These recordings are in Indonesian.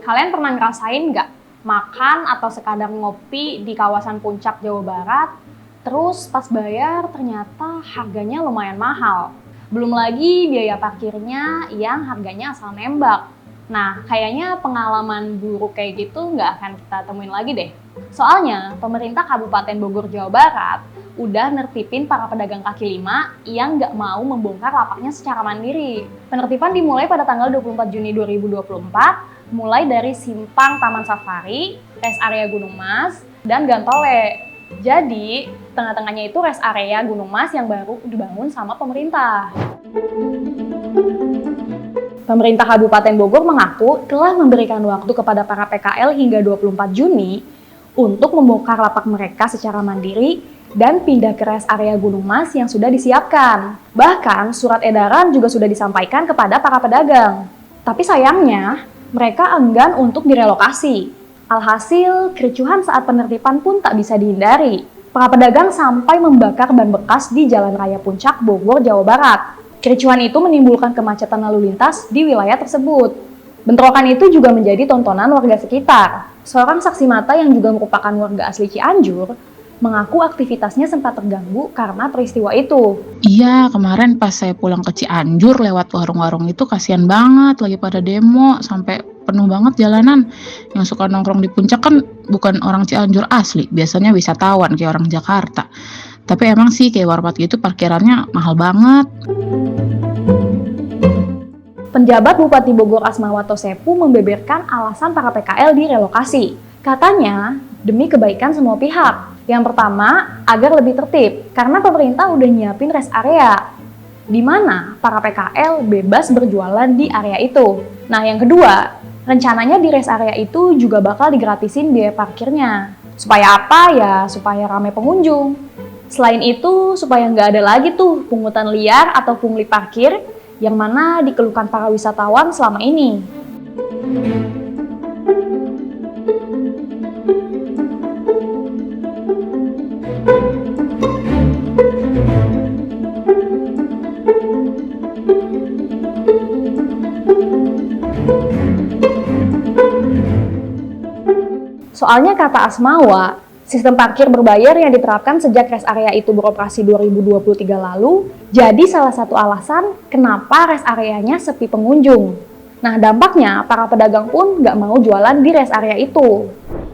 Kalian pernah ngerasain nggak makan atau sekadar ngopi di kawasan Puncak, Jawa Barat, terus pas bayar ternyata harganya lumayan mahal. Belum lagi biaya parkirnya yang harganya asal nembak. Nah, kayaknya pengalaman buruk kayak gitu nggak akan kita temuin lagi deh. Soalnya, pemerintah Kabupaten Bogor, Jawa Barat udah nertipin para pedagang kaki lima yang nggak mau membongkar lapaknya secara mandiri. Penertiban dimulai pada tanggal 24 Juni 2024, mulai dari Simpang Taman Safari, Rest Area Gunung Mas, dan Gantole. Jadi, tengah-tengahnya itu rest area Gunung Mas yang baru dibangun sama pemerintah. Pemerintah Kabupaten Bogor mengaku telah memberikan waktu kepada para PKL hingga 24 Juni untuk membongkar lapak mereka secara mandiri dan pindah ke rest area Gunung Mas yang sudah disiapkan. Bahkan, surat edaran juga sudah disampaikan kepada para pedagang. Tapi sayangnya, mereka enggan untuk direlokasi. Alhasil, kericuhan saat penertiban pun tak bisa dihindari. Para pedagang sampai membakar ban bekas di Jalan Raya Puncak, Bogor, Jawa Barat. Kericuhan itu menimbulkan kemacetan lalu lintas di wilayah tersebut. Bentrokan itu juga menjadi tontonan warga sekitar. Seorang saksi mata yang juga merupakan warga asli Cianjur mengaku aktivitasnya sempat terganggu karena peristiwa itu. Iya, kemarin pas saya pulang ke Cianjur lewat warung-warung itu kasihan banget lagi pada demo sampai penuh banget jalanan. Yang suka nongkrong di puncak kan bukan orang Cianjur asli, biasanya wisatawan kayak orang Jakarta. Tapi emang sih kayak warpat gitu parkirannya mahal banget. Penjabat Bupati Bogor Asmawato Sepu membeberkan alasan para PKL direlokasi. Katanya, demi kebaikan semua pihak. Yang pertama, agar lebih tertib, karena pemerintah udah nyiapin rest area, di mana para PKL bebas berjualan di area itu. Nah, yang kedua, rencananya di rest area itu juga bakal digratisin biaya parkirnya. Supaya apa ya? Supaya ramai pengunjung. Selain itu, supaya nggak ada lagi tuh pungutan liar atau pungli parkir yang mana dikeluhkan para wisatawan selama ini. Soalnya kata Asmawa, sistem parkir berbayar yang diterapkan sejak rest area itu beroperasi 2023 lalu jadi salah satu alasan kenapa rest areanya sepi pengunjung. Nah, dampaknya para pedagang pun nggak mau jualan di rest area itu.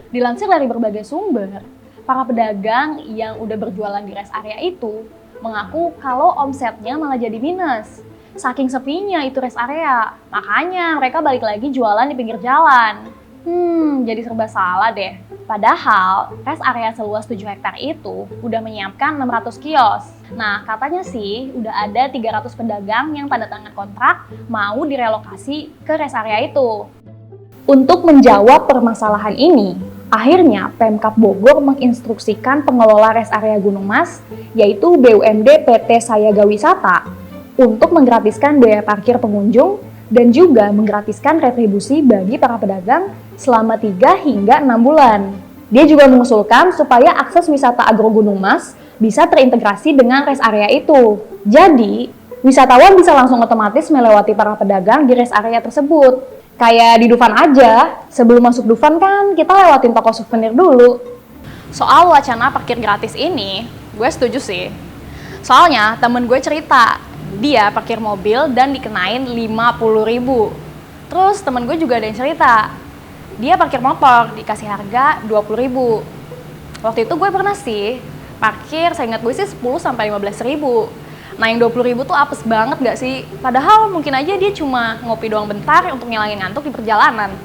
Dilansir dari berbagai sumber, para pedagang yang udah berjualan di rest area itu mengaku kalau omsetnya malah jadi minus. Saking sepinya itu rest area, makanya mereka balik lagi jualan di pinggir jalan. Jadi serba salah deh. Padahal, rest area seluas 7 hektar itu udah menyiapkan 600 kios. Nah, katanya sih udah ada 300 pedagang yang tanda tangan kontrak mau direlokasi ke rest area itu. Untuk menjawab permasalahan ini, akhirnya Pemkab Bogor menginstruksikan pengelola rest area Gunung Mas, yaitu BUMD PT Sayaga Wisata, untuk menggratiskan biaya parkir pengunjung dan juga menggratiskan retribusi bagi para pedagang selama 3 hingga 6 bulan. Dia juga mengusulkan supaya akses wisata Agro Gunung Mas bisa terintegrasi dengan rest area itu. Jadi, wisatawan bisa langsung otomatis melewati para pedagang di rest area tersebut. Kayak di Dufan aja, sebelum masuk Dufan kan kita lewatin toko souvenir dulu. Soal wacana parkir gratis ini, gue setuju sih. Soalnya temen gue cerita, dia parkir mobil dan dikenain 50.000. Terus temen gue juga ada yang cerita, dia parkir motor dikasih harga 20.000. Waktu itu gue pernah sih parkir, saya ingat gue sih 10-15.000. Nah, yang 20.000 tuh apes banget gak sih? Padahal mungkin aja dia cuma ngopi doang bentar untuk ngilangin ngantuk di perjalanan.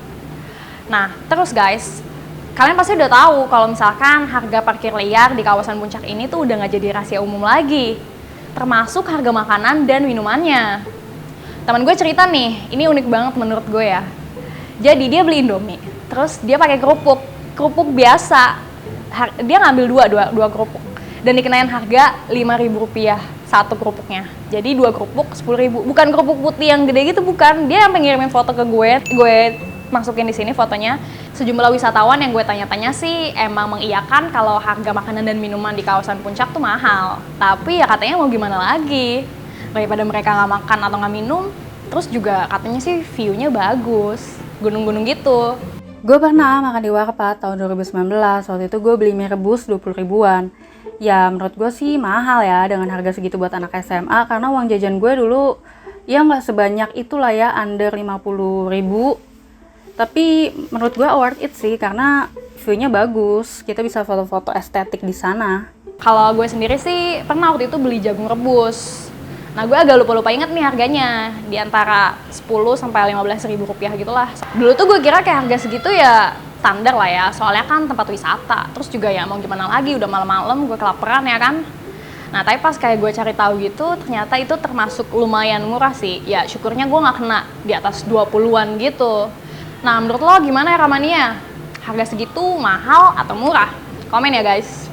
Nah, terus guys, kalian pasti udah tahu kalau misalkan harga parkir liar di kawasan puncak ini tuh udah gak jadi rahasia umum lagi. Termasuk harga makanan dan minumannya. Temen gue cerita nih, ini unik banget menurut gue ya. Jadi dia beli Indomie, terus dia pakai kerupuk biasa. Dia ngambil dua kerupuk dan dikenain harga Rp5.000 satu kerupuknya. Jadi 2 kerupuk 10.000. Bukan kerupuk putih yang gede gitu, bukan. Dia yang ngirimin foto ke gue. Gue masukin di sini fotonya. Sejumlah wisatawan yang gue tanya-tanya sih emang mengiyakan kalau harga makanan dan minuman di kawasan puncak tuh mahal. Tapi ya katanya mau gimana lagi? Daripada mereka nggak makan atau nggak minum, terus juga katanya sih view-nya bagus. gunung-gunung gitu. Gue pernah makan di warpat tahun 2019, waktu itu gue beli mie rebus 20 ribuan. Ya menurut gue sih mahal ya dengan harga segitu buat anak SMA, karena uang jajan gue dulu ya nggak sebanyak itulah ya, under 50 ribu. Tapi menurut gue worth it sih, karena view-nya bagus, kita bisa foto-foto estetik di sana. Kalau gue sendiri sih pernah waktu itu beli jagung rebus. Nah gue agak lupa-lupa inget nih harganya, di antara 10 sampai 15 ribu rupiah gitulah. Dulu tuh gue kira kayak harga segitu ya standar lah ya, soalnya kan tempat wisata. Terus juga ya mau gimana lagi, udah malam-malam gue kelaparan ya kan. Nah tapi pas kayak gue cari tahu gitu, ternyata itu termasuk lumayan murah sih. Ya syukurnya gue nggak kena di atas 20-an gitu. Nah menurut lo gimana ya Ramania? Harga segitu mahal atau murah? Komen ya guys.